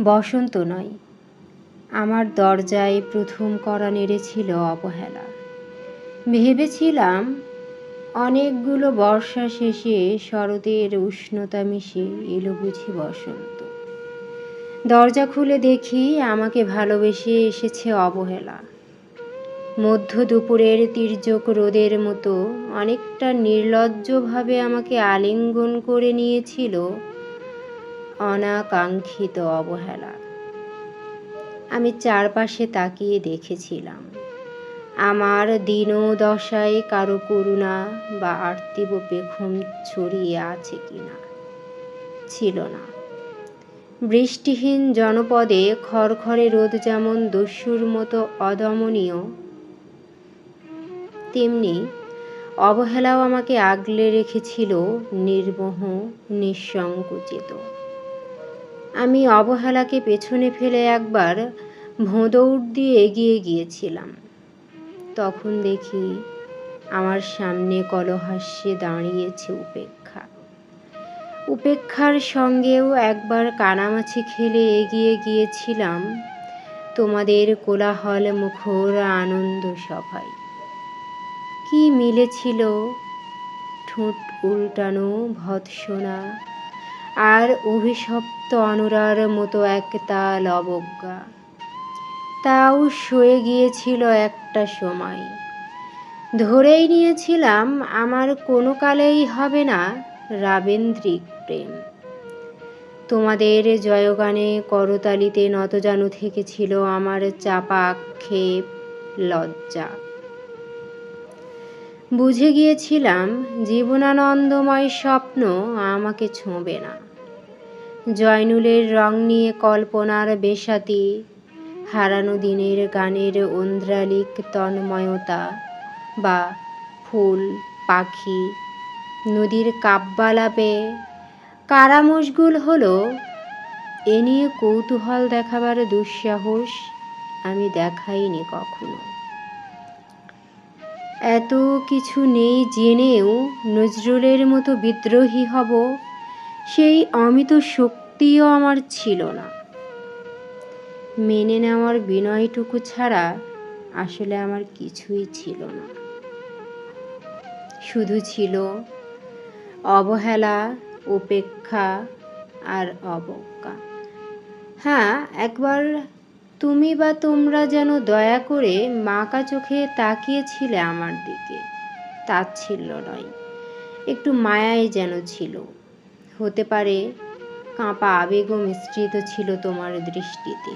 বসন্ত নয়, আমার দরজায় প্রথম কড়া নেড়েছিল অবহেলা। ভেবেছিলাম অনেকগুলো বর্ষা শেষে শরতের উষ্ণতা মিশে এলো বুঝি বসন্ত। দরজা খুলে দেখি আমাকে ভালোবেসে এসেছে অবহেলা। মধ্য দুপুরের তির্যক রোদের মতো অনেকটা নির্লজ্জভাবে আমাকে আলিঙ্গন করে নিয়েছিল অনাকাঙ্ক্ষিত অবহেলা। আমি চারপাশে তাকিয়ে দেখেছিলাম আমার দীনদশায় কারো করুণা বা আর্তিব পেখম ছড়িয়ে আছে কিনা। ছিল না। বৃষ্টিহীন জনপদে খড়খড়ে রোদ যেমন দস্যুর মতো অদমনীয়, তেমনি অবহেলাও আমাকে আগলে রেখেছিল নির্মোহ, নিঃসংকুচিত। আমি অবহেলাকে পেছনে ফেলে একবার ভোঁদৌড় দিয়ে এগিয়ে গিয়েছিলাম। তখন দেখি আমার সামনে কলহাস্যে দাঁড়িয়েছে উপেক্ষা। উপেক্ষার সঙ্গেও একবার কানামাছি খেলে এগিয়ে গিয়েছিলাম তোমাদের কোলাহল মুখর আনন্দ সভায়। কি মিলেছিল ঠোঁট উল্টানো ভৎসনা আর অভিশপ্ত অনুরার মতো এক তাল অবজ্ঞা। তাও সয়ে গিয়েছিল একটা সময়। ধরেই নিয়েছিলাম আমার কোনো কালেই হবে না রাবেন্দ্রিক প্রেম। তোমাদের জয়গানে করতালিতে নতজানু থেকেছিল আমার চাপা আক্ষেপ, লজ্জা। বুঝে গিয়েছিলাম জীবনানন্দময় স্বপ্ন আমাকে ছোঁবে না। জয়নুলের রং নিয়ে কল্পনার বেসাতি, হারানো দিনের গানের ঐন্দ্রালিক তন্ময়তা বা ফুল, পাখি, নদীর কাব্যালাপে কারা মশগুল হলো এ নিয়ে কৌতূহল দেখাবার দুঃসাহস আমি দেখাইনি কখনো। এত কিছু নেই জেনেও নজরুলের মতো বিদ্রোহী হব সেই অমিত শক্তিও আমার ছিল না। মেনে নেওয়ার বিনয়টুকু ছাড়া আসলে আমার কিছুই ছিল না। শুধু ছিল অবহেলা, উপেক্ষা আর অবজ্ঞা। হ্যাঁ, একবার তুমি বা তোমরা যেন দয়া করে মাকা চোখে তাকিয়েছিলে আমার দিকে। তাচ্ছিল্য নয়, একটু মায়াই যেন ছিল। হতে পারে কাঁপা আবেগও মিশ্রিত ছিল তোমার দৃষ্টিতে।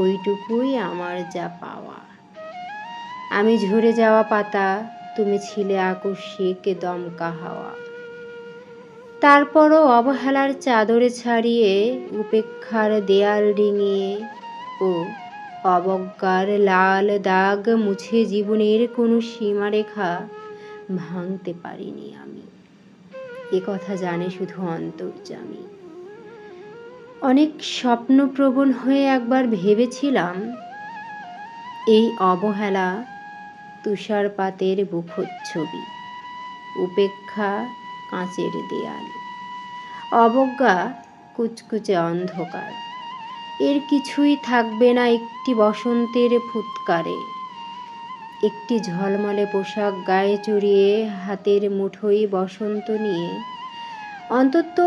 ওইটুকুই আমার যা পাওয়া। আমি ঝরে যাওয়া পাতা, তুমি ছিলে আকস্মিক দমকা হাওয়া। তারপরও অবহেলার চাদরে ছাড়িয়ে, উপেক্ষার দেয়াল ডিঙিয়ে ও অবজ্ঞার লাল দাগ মুছে জীবনের কোনো সীমারেখা ভাঙতে পারিনি আমি। এ কথা জানে শুধু অন্তর্যামী। অনেক স্বপ্নপ্রবণ হয়ে একবার ভেবেছিলাম এই অবহেলা তুষারপাতের বুভুক্ষছবি, উপেক্ষা কাঁচের দেয়াল, অবজ্ঞা কুচকুচে অন্ধকার। এর কিছুই থাকবে না একটি বসন্তের ফুৎকারে। একটি ঝলমলে পোশাক গায়ে চড়িয়ে হাতের মুঠোয় বসন্ত নিয়ে অন্তত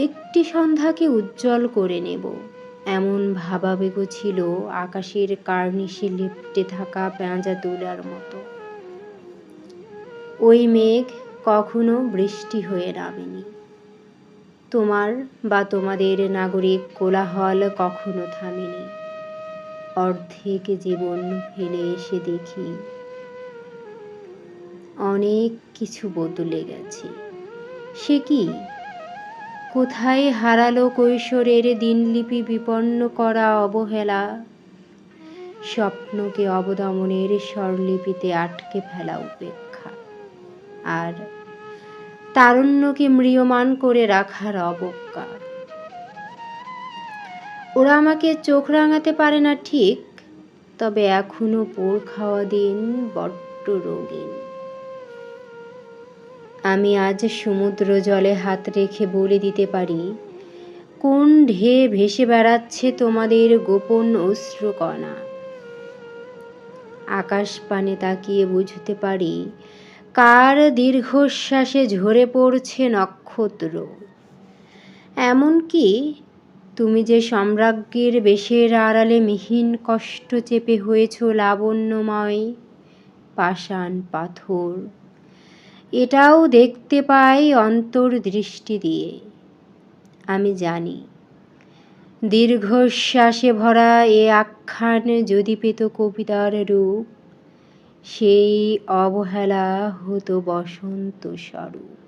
একটি সন্ধ্যাকে উজ্জ্বল করে নেব, এমন ভাবাবেগও ছিল আকাশের কার্নিশে লিপ্টে থাকা পেঁজা তুলার মতো। ওই মেঘ কখনো বৃষ্টি হয়ে নামেনি। তোমার বা তোমাদের নাগরিক কোলাহল কখনো থামেনি। অর্ধেক জীবন ফেলে এসে দেখি অনেক কিছু বদলে গেছে। সে কি? কোথায় হারালো কৈশোরের দিনলিপি বিপন্ন করা অবহেলা? স্বপ্নকে অবদমনের স্বরলিপিতে আটকে ফেলা উপেক্ষা, আর তারুণ্যকে ম্রিয়মান করে রাখার অবজ্ঞা। ওরা আমাকে চোখ রাঙাতে পারে না ঠিক, তবে এখনো পোড় খাওয়া দিন বড্ড রঙিন। আমি আজ সমুদ্র জলে হাত রেখে বলে দিতে পারি, কোন ঢেউ ভেসে বেড়াচ্ছে তোমাদের গোপন অশ্রুকণা। আকাশ পানে তাকিয়ে বুঝতে পারি কার দীর্ঘশ্বাসে ঝরে পড়ছে নক্ষত্র। এমনকি তুমি যে সম্রাজ্ঞীর বেশের আড়ালে মিহিন কষ্ট চেপে হয়েছ লাবণ্যময় পাষাণ পাথর, এটাও দেখতে পাই অন্তর্দৃষ্টি দিয়ে। আমি জানি দীর্ঘশ্বাসে ভরা এ আখ্যান যদি পেত কবিতার রূপ, সেই অবহেলা হতো বসন্ত স্বরূপ।